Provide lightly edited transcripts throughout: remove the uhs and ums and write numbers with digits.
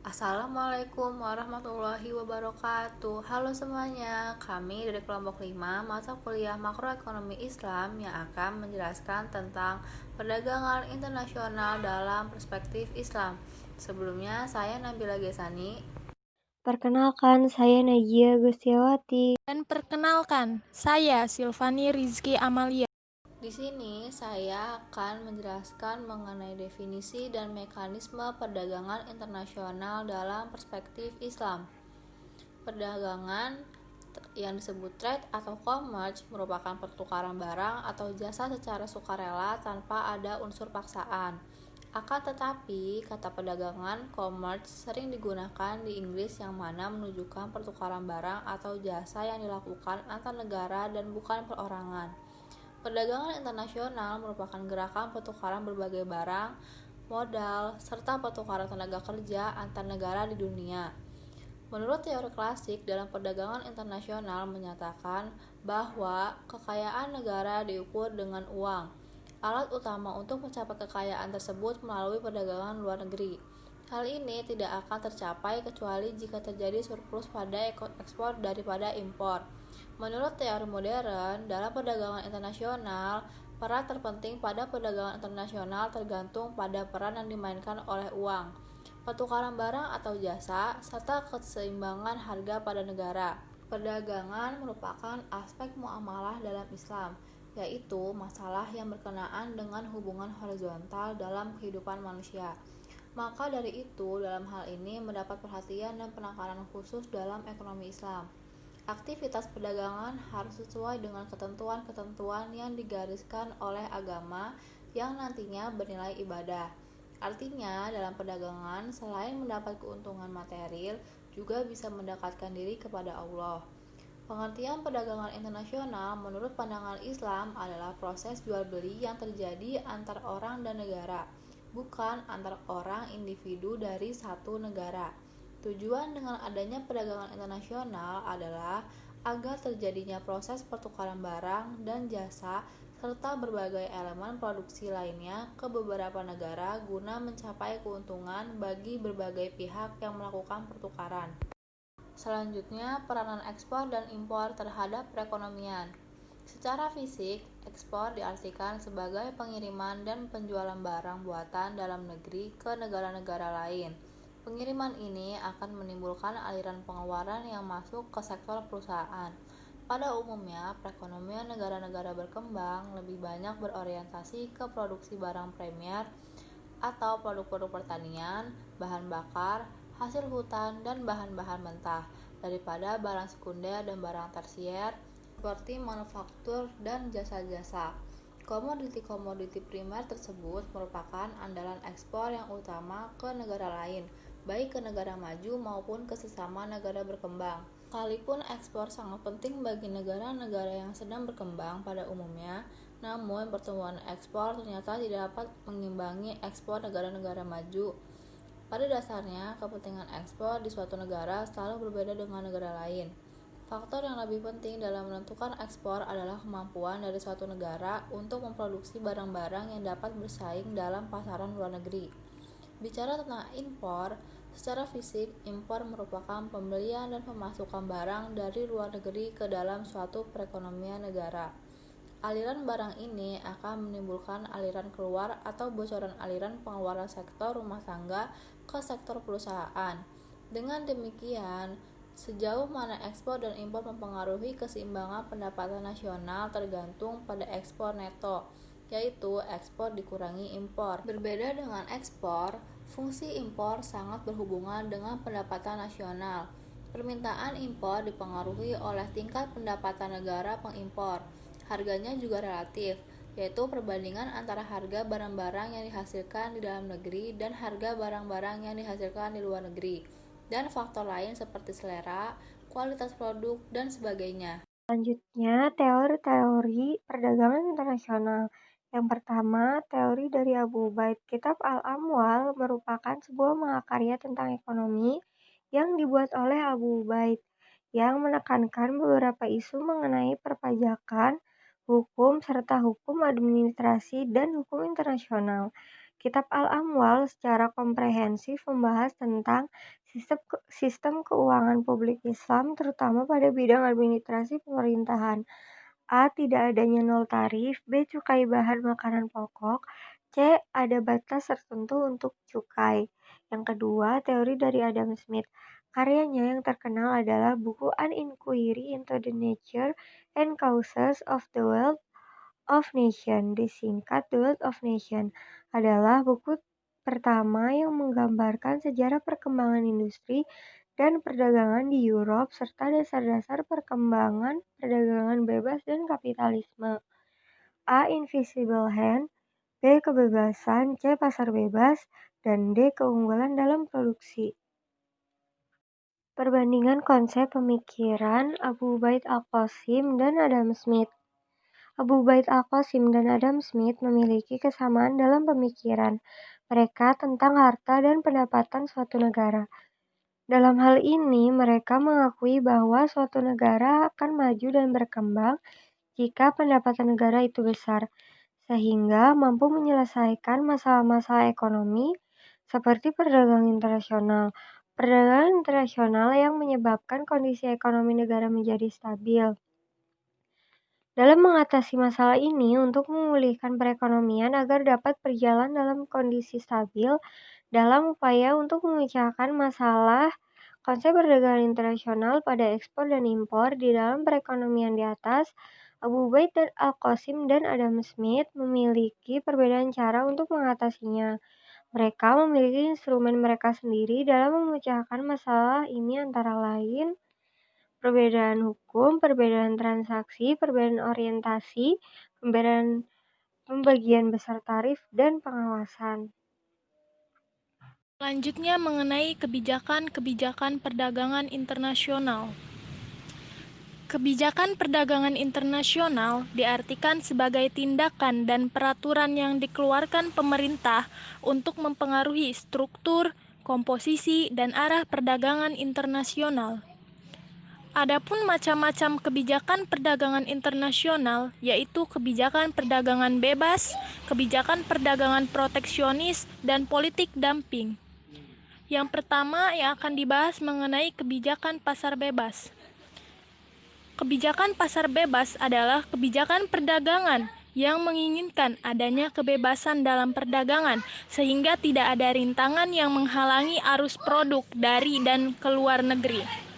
Assalamualaikum warahmatullahi wabarakatuh. Halo semuanya, kami dari kelompok 5 mata kuliah makroekonomi Islam yang akan menjelaskan tentang perdagangan internasional dalam perspektif Islam. Sebelumnya, saya Nabila Gesani. Perkenalkan, saya Najia Gustiawati. Dan perkenalkan, saya Silvani Rizky Amalia. Di sini saya akan menjelaskan mengenai definisi dan mekanisme perdagangan internasional dalam perspektif Islam. Perdagangan yang disebut trade atau commerce merupakan pertukaran barang atau jasa secara sukarela tanpa ada unsur paksaan. Akan tetapi, kata perdagangan commerce sering digunakan di Inggris yang mana menunjukkan pertukaran barang atau jasa yang dilakukan antar negara dan bukan perorangan. Perdagangan internasional merupakan gerakan pertukaran berbagai barang, modal, serta pertukaran tenaga kerja antar negara di dunia. Menurut teori klasik dalam perdagangan internasional menyatakan bahwa kekayaan negara diukur dengan uang. Alat utama untuk mencapai kekayaan tersebut melalui perdagangan luar negeri. Hal ini tidak akan tercapai kecuali jika terjadi surplus pada ekspor daripada impor. Menurut teori modern, dalam perdagangan internasional, peran terpenting pada perdagangan internasional tergantung pada peran yang dimainkan oleh uang, pertukaran barang atau jasa, serta keseimbangan harga pada negara. Perdagangan merupakan aspek muamalah dalam Islam, yaitu masalah yang berkenaan dengan hubungan horizontal dalam kehidupan manusia. Maka dari itu, dalam hal ini mendapat perhatian dan penekanan khusus dalam ekonomi Islam. Aktivitas perdagangan harus sesuai dengan ketentuan-ketentuan yang digariskan oleh agama yang nantinya bernilai ibadah. Artinya, dalam perdagangan, selain mendapat keuntungan material, juga bisa mendekatkan diri kepada Allah. Pengertian perdagangan internasional menurut pandangan Islam adalah proses jual beli yang terjadi antar orang dan negara, bukan antar orang individu dari satu negara. Tujuan dengan adanya perdagangan internasional adalah agar terjadinya proses pertukaran barang dan jasa serta berbagai elemen produksi lainnya ke beberapa negara guna mencapai keuntungan bagi berbagai pihak yang melakukan pertukaran. Selanjutnya, peranan ekspor dan impor terhadap perekonomian. Secara fisik, ekspor diartikan sebagai pengiriman dan penjualan barang buatan dalam negeri ke negara-negara lain. Pengiriman ini akan menimbulkan aliran pengeluaran yang masuk ke sektor perusahaan. Pada umumnya, perekonomian negara-negara berkembang lebih banyak berorientasi ke produksi barang primer atau produk-produk pertanian, bahan bakar, hasil hutan, dan bahan-bahan mentah daripada barang sekunder dan barang tersier seperti manufaktur dan jasa-jasa. Komoditi-komoditi primer tersebut merupakan andalan ekspor yang utama ke negara lain, baik ke negara maju maupun ke sesama negara berkembang. Sekalipun ekspor sangat penting bagi negara-negara yang sedang berkembang pada umumnya, namun pertumbuhan ekspor ternyata tidak dapat mengimbangi ekspor negara-negara maju. Pada dasarnya, kepentingan ekspor di suatu negara selalu berbeda dengan negara lain. Faktor yang lebih penting dalam menentukan ekspor adalah kemampuan dari suatu negara untuk memproduksi barang-barang yang dapat bersaing dalam pasaran luar negeri. Bicara tentang impor, secara fisik, impor merupakan pembelian dan pemasukan barang dari luar negeri ke dalam suatu perekonomian negara. Aliran barang ini akan menimbulkan aliran keluar atau bocoran aliran pengeluaran sektor rumah tangga ke sektor perusahaan. Dengan demikian, sejauh mana ekspor dan impor mempengaruhi keseimbangan pendapatan nasional tergantung pada ekspor neto, yaitu ekspor dikurangi impor. Berbeda dengan ekspor, fungsi impor sangat berhubungan dengan pendapatan nasional. Permintaan impor dipengaruhi oleh tingkat pendapatan negara pengimpor. Harganya juga relatif, yaitu perbandingan antara harga barang-barang yang dihasilkan di dalam negeri dan harga barang-barang yang dihasilkan di luar negeri, dan faktor lain seperti selera, kualitas produk, dan sebagainya. Selanjutnya, teori-teori perdagangan internasional. Yang pertama, teori dari Abu Ubaid. Kitab Al-Amwal merupakan sebuah mahakarya tentang ekonomi yang dibuat oleh Abu Ubaid, yang menekankan beberapa isu mengenai perpajakan, hukum, serta hukum administrasi dan hukum internasional. Kitab Al-Amwal secara komprehensif membahas tentang sistem keuangan publik Islam, terutama pada bidang administrasi pemerintahan. A. Tidak adanya nol tarif. B. Cukai bahan makanan pokok. C. Ada batas tertentu untuk cukai. Yang kedua, teori dari Adam Smith. Karyanya yang terkenal adalah buku An Inquiry into the Nature and Causes of the Wealth of Nations, disingkat The Wealth of Nations, adalah buku pertama yang menggambarkan sejarah perkembangan industri dan perdagangan di Eropa serta dasar-dasar perkembangan perdagangan bebas dan kapitalisme. A. Invisible Hand. B. Kebebasan. C. Pasar bebas. Dan D. Keunggulan dalam produksi. Perbandingan konsep pemikiran Abu Ubaid al-Qasim dan Adam Smith. Abu Ubaid al-Qasim dan Adam Smith memiliki kesamaan dalam pemikiran mereka tentang harta dan pendapatan suatu negara. Dalam hal ini, mereka mengakui bahwa suatu negara akan maju dan berkembang jika pendapatan negara itu besar, sehingga mampu menyelesaikan masalah-masalah ekonomi seperti perdagangan internasional. Perdagangan internasional yang menyebabkan kondisi ekonomi negara menjadi stabil. Dalam mengatasi masalah ini, untuk memulihkan perekonomian agar dapat berjalan dalam kondisi stabil, dalam upaya untuk memecahkan masalah konsep perdagangan internasional pada ekspor dan impor di dalam perekonomian di atas, Abu Ubaid al-Qasim dan Adam Smith memiliki perbedaan cara untuk mengatasinya. Mereka memiliki instrumen mereka sendiri dalam memecahkan masalah ini, antara lain perbedaan hukum, perbedaan transaksi, perbedaan orientasi, perbedaan pembagian besar tarif, dan pengawasan. Selanjutnya mengenai kebijakan perdagangan internasional. Kebijakan perdagangan internasional diartikan sebagai tindakan dan peraturan yang dikeluarkan pemerintah untuk mempengaruhi struktur, komposisi, dan arah perdagangan internasional. Adapun macam-macam kebijakan perdagangan internasional, yaitu kebijakan perdagangan bebas, kebijakan perdagangan proteksionis, dan politik dumping. Yang pertama yang akan dibahas mengenai kebijakan pasar bebas. Kebijakan pasar bebas adalah kebijakan perdagangan yang menginginkan adanya kebebasan dalam perdagangan sehingga tidak ada rintangan yang menghalangi arus produk dari dan ke luar negeri.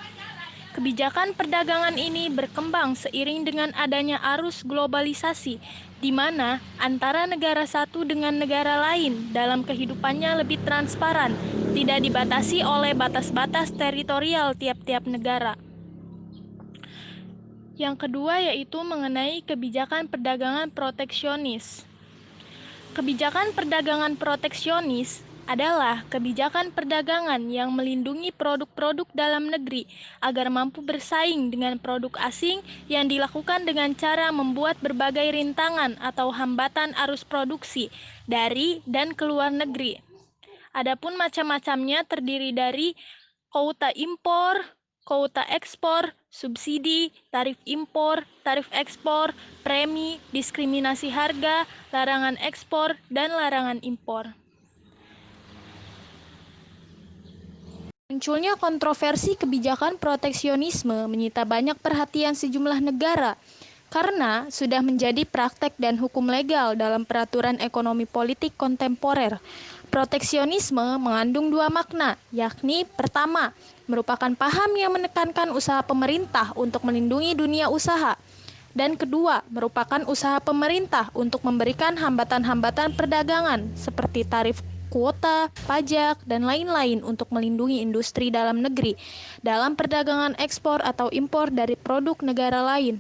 Kebijakan perdagangan ini berkembang seiring dengan adanya arus globalisasi, di mana antara negara satu dengan negara lain dalam kehidupannya lebih transparan, tidak dibatasi oleh batas-batas teritorial tiap-tiap negara. Yang kedua yaitu mengenai kebijakan perdagangan proteksionis. Kebijakan perdagangan proteksionis adalah kebijakan perdagangan yang melindungi produk-produk dalam negeri agar mampu bersaing dengan produk asing yang dilakukan dengan cara membuat berbagai rintangan atau hambatan arus produksi dari dan ke luar negeri. Adapun macam-macamnya terdiri dari kuota impor, kuota ekspor, subsidi, tarif impor, tarif ekspor, premi, diskriminasi harga, larangan ekspor, dan larangan impor. Munculnya kontroversi kebijakan proteksionisme menyita banyak perhatian sejumlah negara karena sudah menjadi praktek dan hukum legal dalam peraturan ekonomi politik kontemporer. Proteksionisme mengandung dua makna, yakni pertama, merupakan paham yang menekankan usaha pemerintah untuk melindungi dunia usaha. Dan kedua, merupakan usaha pemerintah untuk memberikan hambatan-hambatan perdagangan seperti tarif kuota, pajak, dan lain-lain untuk melindungi industri dalam negeri dalam perdagangan ekspor atau impor dari produk negara lain.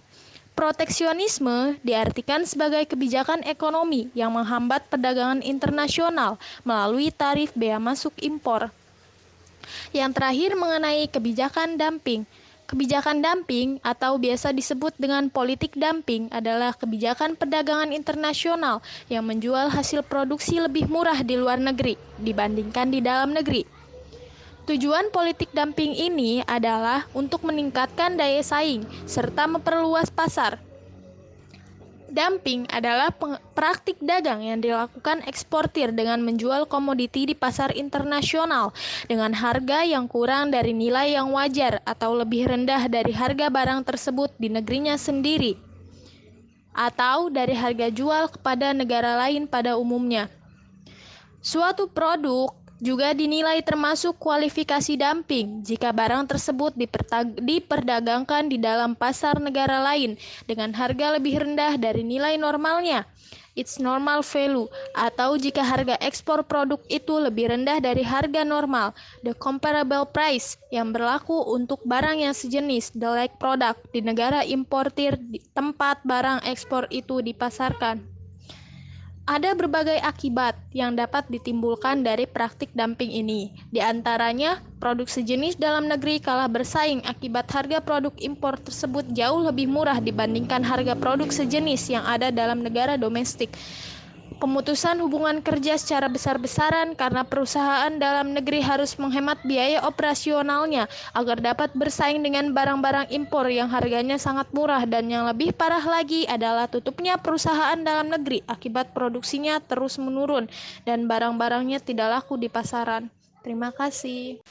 Proteksionisme diartikan sebagai kebijakan ekonomi yang menghambat perdagangan internasional melalui tarif bea masuk impor. Yang terakhir mengenai kebijakan dumping. Kebijakan dumping atau biasa disebut dengan politik dumping adalah kebijakan perdagangan internasional yang menjual hasil produksi lebih murah di luar negeri dibandingkan di dalam negeri. Tujuan politik dumping ini adalah untuk meningkatkan daya saing serta memperluas pasar. Dumping adalah praktik dagang yang dilakukan eksportir dengan menjual komoditi di pasar internasional dengan harga yang kurang dari nilai yang wajar atau lebih rendah dari harga barang tersebut di negerinya sendiri atau dari harga jual kepada negara lain pada umumnya. Suatu produk juga dinilai termasuk kualifikasi dumping jika barang tersebut diperdagangkan di dalam pasar negara lain dengan harga lebih rendah dari nilai normalnya, its normal value, atau jika harga ekspor produk itu lebih rendah dari harga normal, the comparable price, yang berlaku untuk barang yang sejenis, the like product, di negara importir di tempat barang ekspor itu dipasarkan. Ada berbagai akibat yang dapat ditimbulkan dari praktik dumping ini. Di antaranya, produk sejenis dalam negeri kalah bersaing akibat harga produk impor tersebut jauh lebih murah dibandingkan harga produk sejenis yang ada dalam negara domestik. Pemutusan hubungan kerja secara besar-besaran karena perusahaan dalam negeri harus menghemat biaya operasionalnya agar dapat bersaing dengan barang-barang impor yang harganya sangat murah, dan yang lebih parah lagi adalah tutupnya perusahaan dalam negeri akibat produksinya terus menurun dan barang-barangnya tidak laku di pasaran. Terima kasih.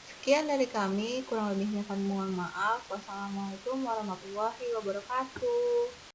Sekian dari kami, kurang lebihnya kami mohon maaf. Wassalamualaikum warahmatullahi wabarakatuh.